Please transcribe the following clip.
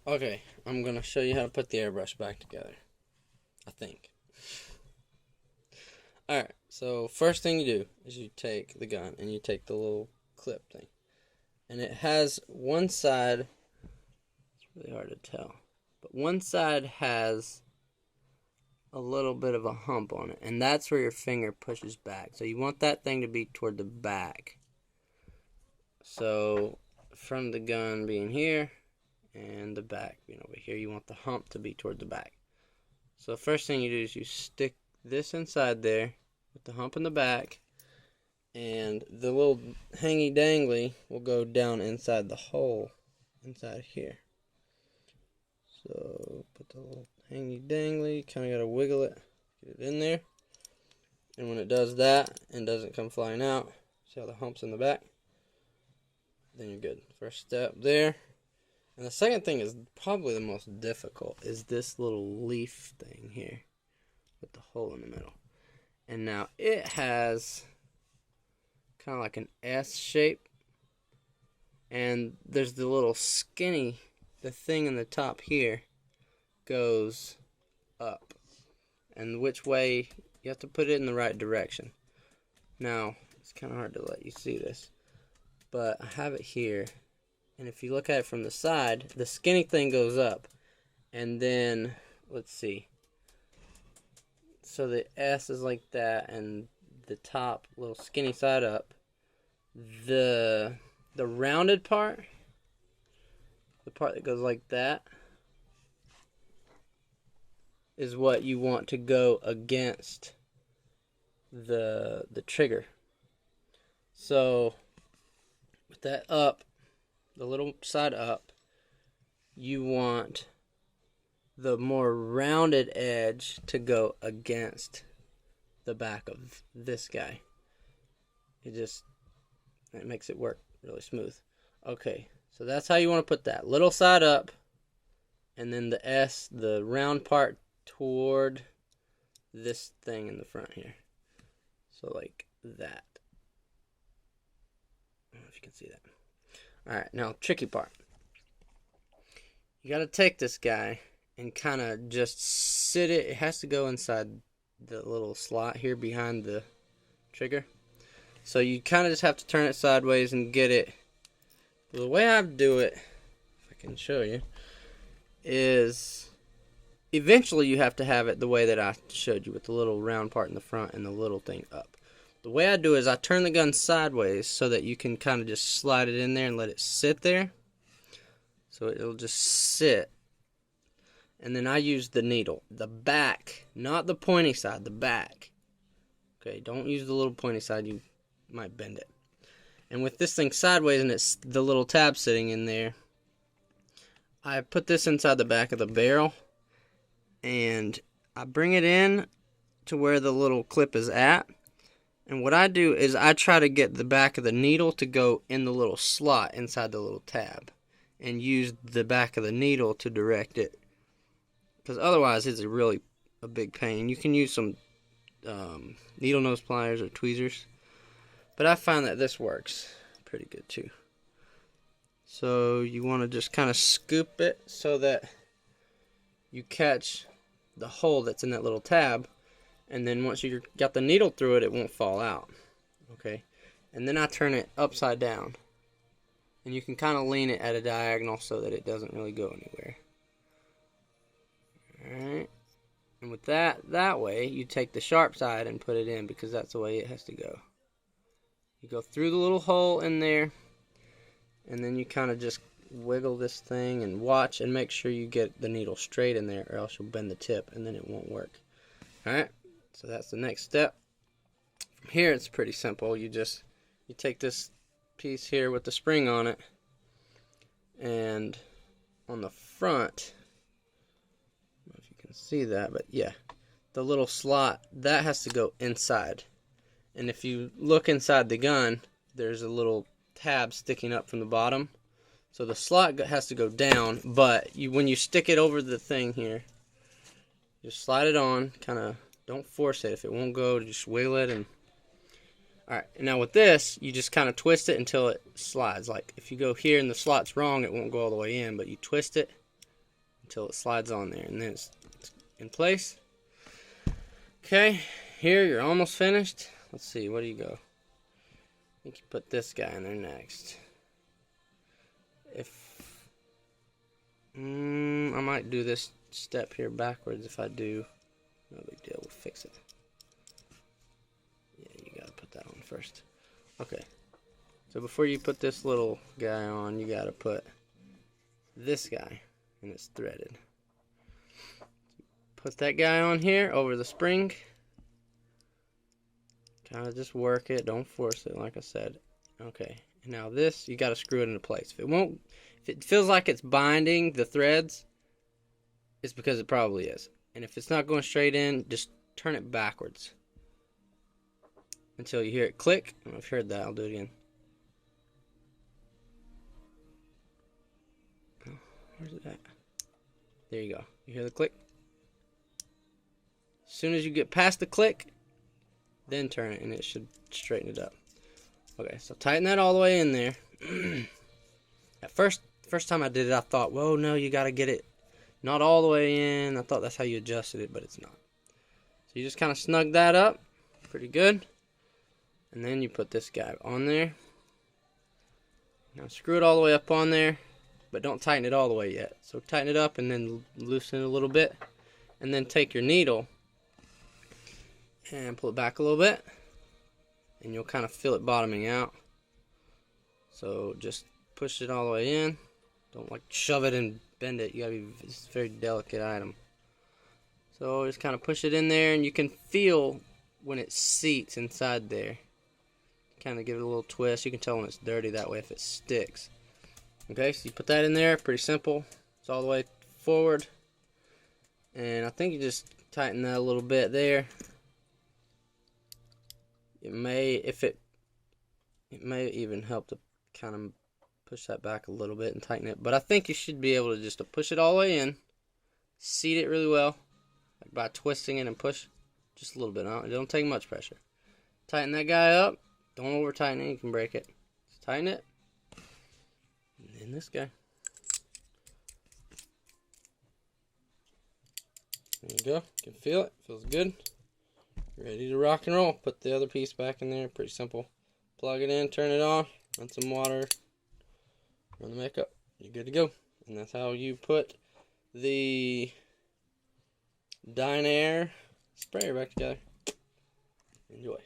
Okay, I'm gonna show you how to put the airbrush back together, I think. Alright, so first thing you do is you take the gun and you take the little clip thing. And it has one side, it's really hard to tell, but one side has a little bit of a hump on it, and that's where your finger pushes back. So you want that thing to be toward the back. So from the gun being here and the back being over here, you want the hump to be toward the back. So the first thing you do is you stick this inside there with the hump in the back, and the little hangy dangly will go down inside the hole inside here. So put the little hangy dangly, kind of got to wiggle it, get it in there, and when it does that and doesn't come flying out, see how the hump's in the back, then you're good. First step there. And the second thing is probably the most difficult, is this little leaf thing here with the hole in the middle. And now it has kind of like an S shape, and there's the little skinny, the thing in the top here goes up, and which way you have to put it in the right direction. Now it's kind of hard to let you see this, but I have it here, and if you look at it from the side, the skinny thing goes up, and then let's see, so the S is like that, and the top little skinny side up. The rounded part, the part that goes like that, is what you want to go against the trigger. So with that up, the little side up, you want the more rounded edge to go against the back of this guy. It makes it work really smooth. Okay, so that's how you want to put that. Little side up, and then the S, the round part, toward this thing in the front here. So like that. I don't know if you can see that. Alright, now tricky part. You got to take this guy and kind of just sit it. It has to go inside the little slot here behind the trigger. So you kind of just have to turn it sideways and get it. The way I do it, if I can show you, is eventually you have to have it the way that I showed you, with the little round part in the front and the little thing up. The way I do it is I turn the gun sideways so that you can kind of just slide it in there and let it sit there. So it'll just sit. And then I use the needle, the back, not the pointy side, the back. Okay, don't use the little pointy side, you might bend it. And with this thing sideways and it's the little tab sitting in there, I put this inside the back of the barrel, and I bring it in to where the little clip is at. And what I do is I try to get the back of the needle to go in the little slot inside the little tab, and use the back of the needle to direct it, because otherwise it's a big pain. You can use some needle nose pliers or tweezers, but I find that this works pretty good too. So you want to just kind of scoop it so that you catch the hole that's in that little tab, and then once you got the needle through it, it won't fall out. Okay, and then I turn it upside down, and you can kind of lean it at a diagonal so that it doesn't really go anywhere. Alright, and with that way, you take the sharp side and put it in, because that's the way it has to go. You go through the little hole in there, and then you kind of just wiggle this thing and watch and make sure you get the needle straight in there, or else you'll bend the tip and then it won't work. Alright, so that's the next step. From here it's pretty simple. You take this piece here with the spring on it, and on the front, I don't know if you can see that, but yeah, the little slot, that has to go inside. And if you look inside the gun, there's a little tab sticking up from the bottom. So the slot has to go down, but when you stick it over the thing here, just slide it on, kind of, don't force it. If it won't go, just wiggle it. And alright, now with this, you just kind of twist it until it slides. Like if you go here and the slot's wrong, it won't go all the way in, but you twist it until it slides on there, and then it's in place. Okay, here you're almost finished. Let's see, where do you go? I think you put this guy in there next. I might do this step here backwards. If I do, no big deal, we'll fix it. Yeah, you gotta put that on first. Okay, so before you put this little guy on, you gotta put this guy, and it's threaded. Put that guy on here over the spring. Kind of just work it, don't force it, like I said. Okay, and now this, you gotta screw it into place. If it feels like it's binding the threads, it's because it probably is. And if it's not going straight in, just turn it backwards until you hear it click. I don't know if you heard that, I'll do it again. Oh, where's it at? There you go. You hear the click? As soon as you get past the click, then turn it and it should straighten it up. Okay, so tighten that all the way in there. At first time I did it, I thought, whoa, no, you got to get it not all the way in. I thought that's how you adjusted it, but it's not. So you just kind of snug that up pretty good. And then you put this guy on there. Now screw it all the way up on there, but don't tighten it all the way yet. So tighten it up and then loosen it a little bit. And then take your needle and pull it back a little bit. And you'll kind of feel it bottoming out. So just push it all the way in. Don't like shove it and bend it. It's a very delicate item. So just kind of push it in there, and you can feel when it seats inside there. Kind of give it a little twist. You can tell when it's dirty that way if it sticks. Okay, so you put that in there. Pretty simple. It's all the way forward. And I think you just tighten that a little bit there. It may even help to kind of push that back a little bit and tighten it. But I think you should be able to just push it all the way in, seat it really well, like by twisting it and push just a little bit. It don't take much pressure. Tighten that guy up. Don't over tighten it. You can break it. Just tighten it. And then this guy. There you go. You can feel it. Feels good. Ready to rock and roll. Put the other piece back in there. Pretty simple. Plug it in, turn it on, run some water, run the makeup. You're good to go. And that's how you put the Dinair sprayer back together. Enjoy.